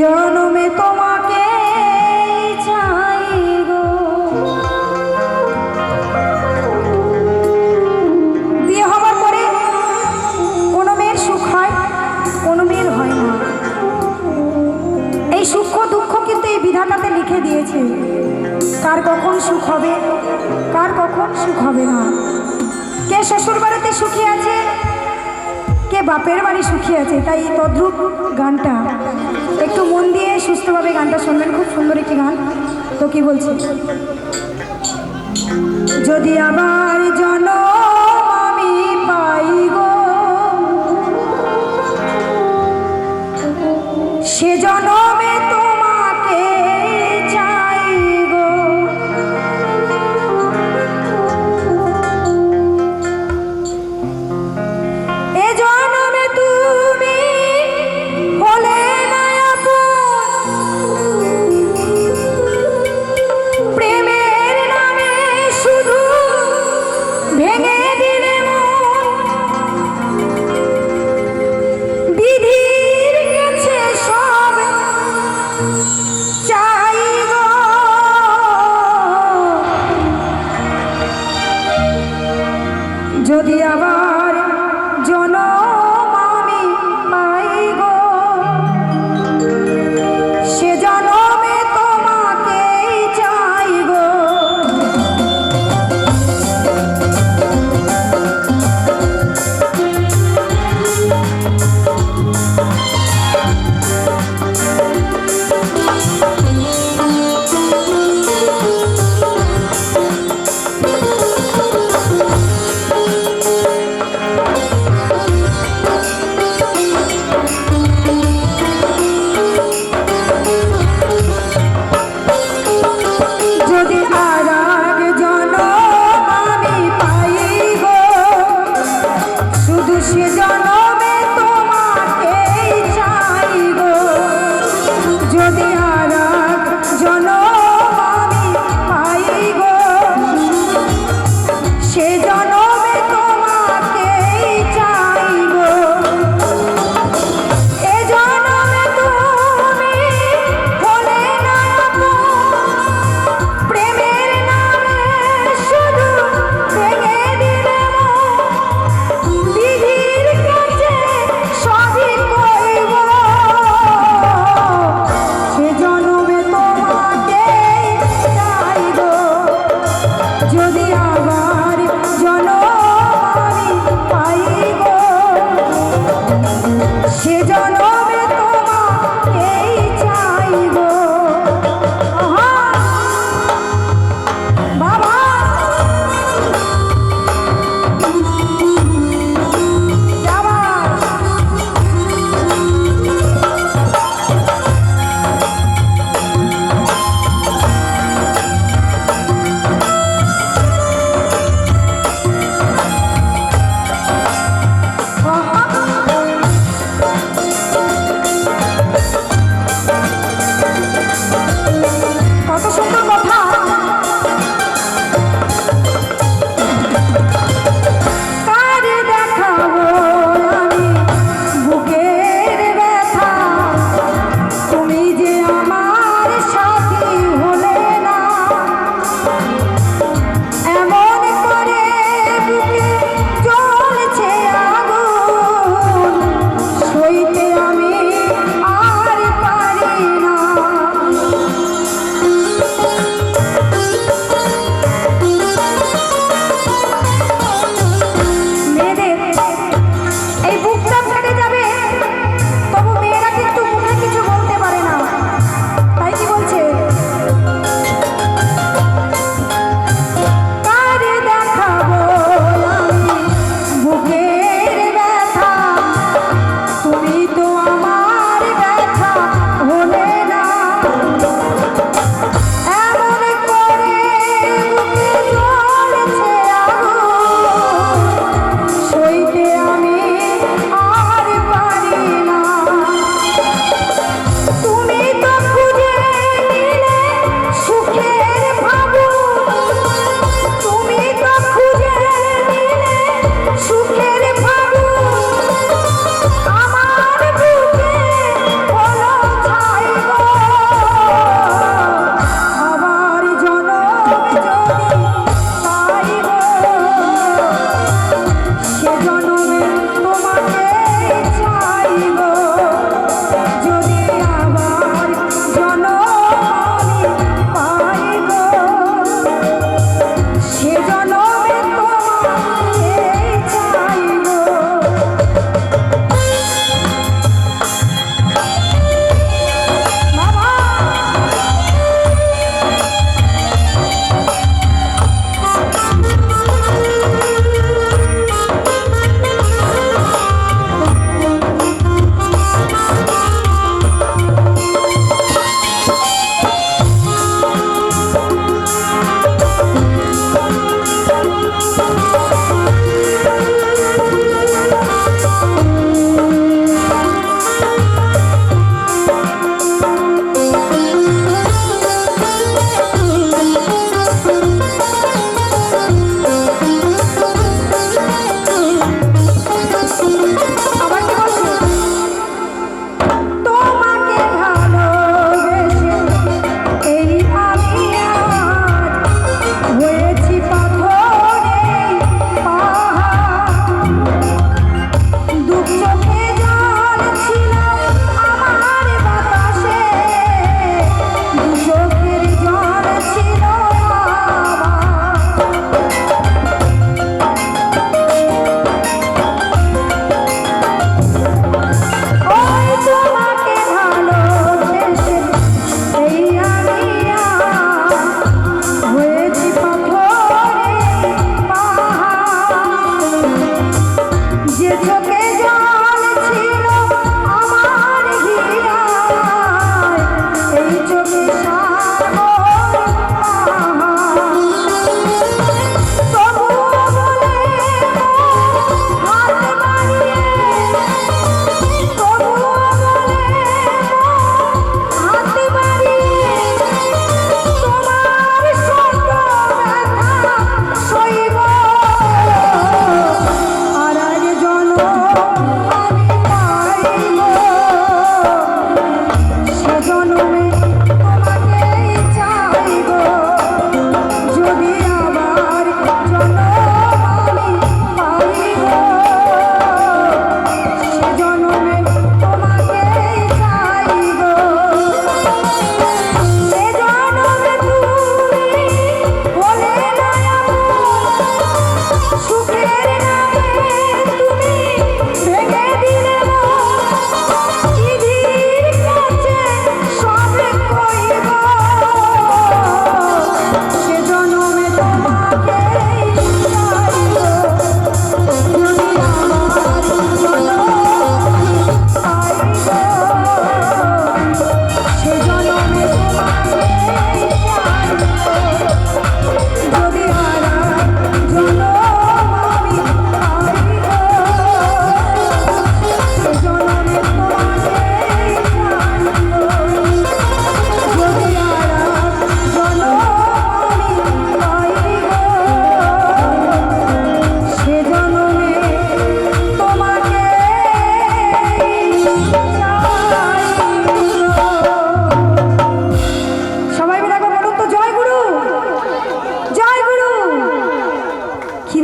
জনমে তোমাকে চাই গো। বিয়ে হওয়ার পরে কোনো মেয়ের সুখ হয়, কোনো মেয়ের হয় না। এই সুখ দুঃখ কিন্তু এই বিধাতাতে লিখে দিয়েছে, কার কখন সুখ হবে, কার কখন সুখ হবে না। কে শ্বশুর বাড়িতে সুখী আছে, কে বাপের বাড়ি সুখী আছে। তাই তদ্রূপ গানটা একটু মন দিয়ে সুস্থভাবে গানটা শুনবেন, খুব সুন্দর একটি গান। তো কি বলছি, যদি আবার জনম আমি পাই গো, সে জনমে তোমাকে চাই গো। এ জনমে তুমি হলে না আপন, প্রেমের নামে শুধু ভেঙে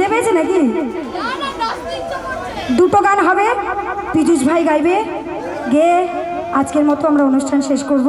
খিদে পেয়েছে নাকি? দুটো গান হবে, পীযূষ ভাই গাইবে, গেয়ে আজকের মতো আমরা অনুষ্ঠান শেষ করব।